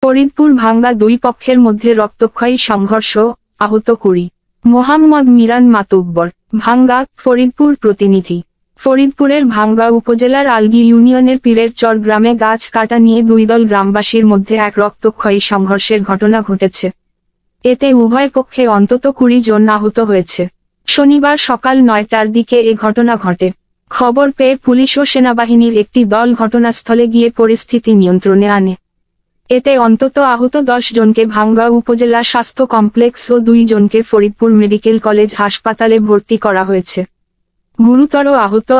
ফরিদপুর ভাঙ্গা দুই পক্ষের মধ্যে রক্তক্ষয়ী সংঘর্ষ, আহত 20। মোহাম্মদ মিরান মাতুব্বর, ভাঙ্গা, ফরিদপুর প্রতিনিধি। ফরিদপুরের ভাঙ্গা উপজেলার আলগী ইউনিয়নের পীরের চর গ্রামে গাছ কাটা নিয়ে দুই দল গ্রামবাসীর মধ্যে এক রক্তক্ষয়ী সংঘর্ষের ঘটনা ঘটেছে। এতে উভয় পক্ষে অন্তত 20 জন আহত হয়েছে। শনিবার সকাল 9টার দিকে এ ঘটনা ঘটে। খবর পেয়ে পুলিশ ও সেনাবাহিনীর একটি দল ঘটনাস্থলে গিয়ে পরিস্থিতি নিয়ন্ত্রণে আনে। এতে অন্তত আহত 10 জনকে ভাঙ্গা উপজেলা স্বাস্থ্য কমপ্লেক্স ও 2 জনকে ফরিদপুর মেডিকেল কলেজ হাসপাতালে ভর্তি করা হয়েছে। গুরুতর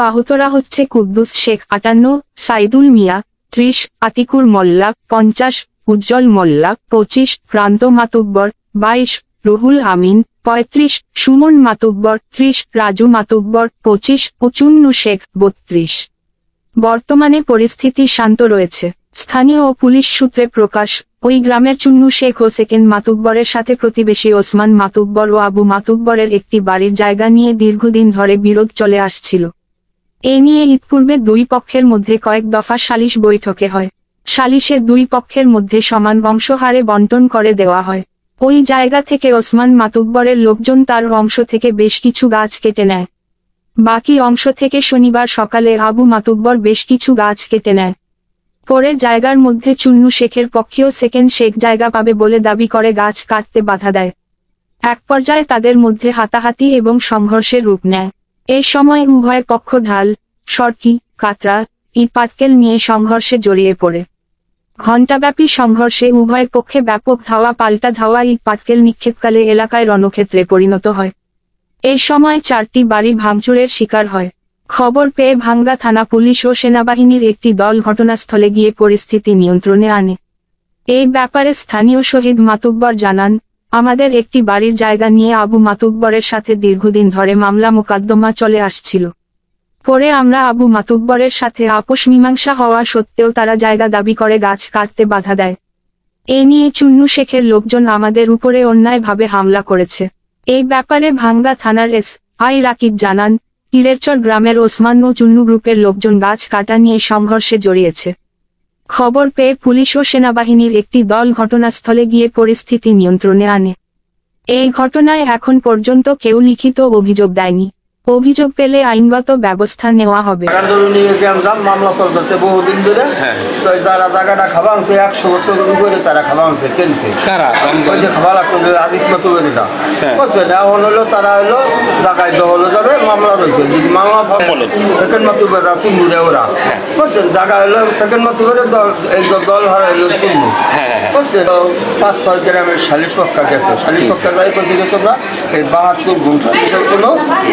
আহতরা হচ্ছে কুদ্দুস শেখ 58, সাইদুল মিয়া 30, আতিকুর মোল্লা 50, উজ্জ্বল মোল্লা 25, প্রান্ত মাতুব্বর 22, রুহুল আমিন 35, সুমন মাতুব্বর 30, রাজু মাতুব্বর 25 ও চুন্নু শেখ 32। বর্তমানে পরিস্থিতি শান্ত রয়েছে। স্থানীয় ও পুলিশ সূত্রে প্রকাশ, ওই গ্রামের চুন্নু শেখ ও সেকেন্ড মাতুব্বরের সাথে প্রতিবেশী ওসমান মাতুব্বর ও আবু মাতুব্বরের একটি বাড়ির জায়গা নিয়ে দীর্ঘদিন ধরে বিরোধ চলে আসছিল। এ নিয়ে ইতপূর্বে দুই পক্ষের মধ্যে কয়েক দফা সালিশ বৈঠকে হয়। সালিশে দুই পক্ষের মধ্যে সমান অংশহারে বন্টন করে দেওয়া হয়। ওই জায়গা থেকে ওসমান মাতুব্বরের লোকজন তার অংশ থেকে বেশ কিছু গাছ কেটে নেয়। বাকি অংশ থেকে শনিবার সকালে আবু মাতুব্বর বেশ কিছু গাছ কেটে নেয়। পরে জায়গার মধ্যে চুন্নু শেখের পক্ষেও সেকেন্ড শেখ জায়গা পাবে বলে দাবি করে গাছ কাটতে বাধা দেয়। এক পর্যায়ে তাদের মধ্যে হাতাহাতি এবং সংঘর্ষের রূপ নেয়। এই সময় উভয় পক্ষ ঢাল, সরকি, কাতরা, ইট পাটকেল নিয়ে সংঘর্ষে জড়িয়ে পড়ে। ঘণ্টাব্যাপী সংঘর্ষে উভয় পক্ষে ব্যাপক ধাওয়া পাল্টা ধাওয়া ইট পাটকেল নিক্ষেপকালে এলাকায় রণক্ষেত্রে পরিণত হয়। এই সময় 4টি বাড়ি ভাঙচুরের শিকার হয়। খবর পেয়ে ভাঙ্গা থানা পুলিশ ও সেনাবাহিনীর একটি দল ঘটনাস্থলে গিয়ে পরিস্থিতি নিয়ন্ত্রণে আনে। এই ব্যাপারে স্থানীয় শহীদ মাতুব্বর জানান, আমাদের একটি বাড়ির জায়গা নিয়ে আবু মাতুব্বরের সাথে দীর্ঘদিন ধরে মামলা মোকদ্দমা চলে আসছিল। পরে আমরা আবু মাতুব্বরের সাথে আপোষ মীমাংসা হওয়া সত্ত্বেও তারা জায়গা দাবি করে গাছ কাটতে বাধা দেয়। এ নিয়ে চুন্নু শেখের লোকজন আমাদের উপরে অন্যায়ভাবে হামলা করেছে। এই ব্যাপারে ভাঙ্গা থানার এসআই রাকিব জানান, পীরেরচর গ্রামের ওসমান ও চুন্নু গ্রুপের লোকজন গাছ কাটা নিয়ে সংঘর্ষে জড়িয়েছে। খবর পেয়ে পুলিশ ও সেনাবাহিনীর একটি দল ঘটনাস্থলে গিয়ে পরিস্থিতি নিয়ন্ত্রণে আনে। এই ঘটনায় এখন পর্যন্ত কেউ লিখিত অভিযোগ দেয়নি। অভিযোগ পেলে আইনগত ব্যবস্থা নেওয়া হবে। মামলা চলতেছে বহুদিন ধরে। যারা জায়গাটা খাওয়া আনছে 100 বছর উপরে তারা খাওয়া আনছে কিনছে খাওয়া লাগছে আদিত মাতুবেরিটা বুঝছেন। এখন হলো তারা হলো জায়গায় দখলে যাবে, মামলা রয়েছে মামলা সেকেন্ড মাতুবেরা চিন্নুরে ওরা বুঝছেন। জায়গা হলো সেকেন্ড মাতুবের দল হারা হলো চিন্নু বুঝছেন। 5-6 গ্রামের শালিশ পক্ষা গেছে, শালিশ পক্ষা যাই করতে গেছে তোমরা এই 72 ঘন্টার কোনো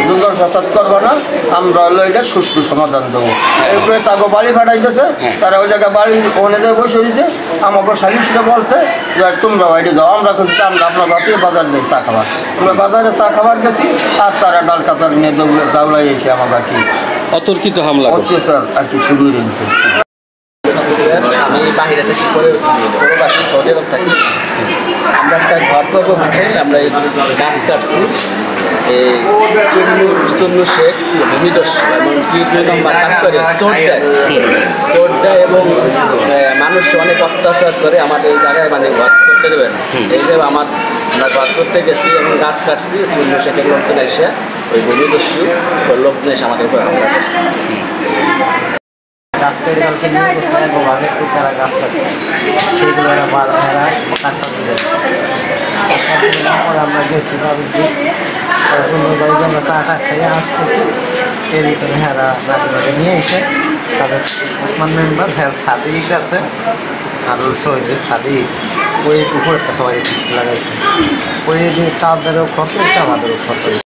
দুর্দল ফসাদ করবো না, আমরা হলো এটা সুষ্ঠু সমাধান দেবো। এরপরে তাকে বাড়ি ফাটাইতেছে, তারা ওই জায়গায় বাড়ি ওখানে যায় বসে দিয়েছে। আমাকে সালিশটা বলছে যে তোমরা বাড়ি দাও। আমরা খুঁজছি আমরা আপনার বাপি বাজার নেই চা খাবার, আমরা বাজারে চা খাবার গেছি আর তারা ডাল কাতার নিয়ে দাউলাই এসে আমার বাকি অতর্কিত হামলা হচ্ছে স্যার আর কি শুরু হয়েছে। আমি বাহিরে থেকে প্রবাসী সৌদি আরব থাকি। আমরা একটা ঘর করবো মাঠে, আমরা এই গাছ কাটছি। এই চুন্নু শেখ ভূমিদস্যু এবং কাজ করে চোট দেয় এবং মানুষকে অনেক অত্যাচার করে আমাদের এই জায়গায় মানে ঘর করতে দেবেন। এইভাবে আমরা ঘর করতে গেছি এবং গাছ কাটছি। চুন্নু শেখের লোকজন এসে ওই ভূমিদস্যু লোকজন এসে আমাদের উপর হামলা করছে। গাছ তৈরি কালকে নিয়ে গেছে গোভাগে তারা গাছ কাটছে, সেইগুলো এরা কাটতে দেয়। আমরা গেছি আমরা চা টা খাইয়ে আসতেছি, এর ভিতরে হেরা নাতিনাকে নিয়ে এসে তাদের ওসমান মেম্বার হ্যাঁ সাদিক আছে আর শহীদের সাদিক ওই পুকুরটা সবাই লাগাইছে। ওই তাদেরও ক্ষত হয়েছে, আমাদেরও ক্ষত হয়েছে।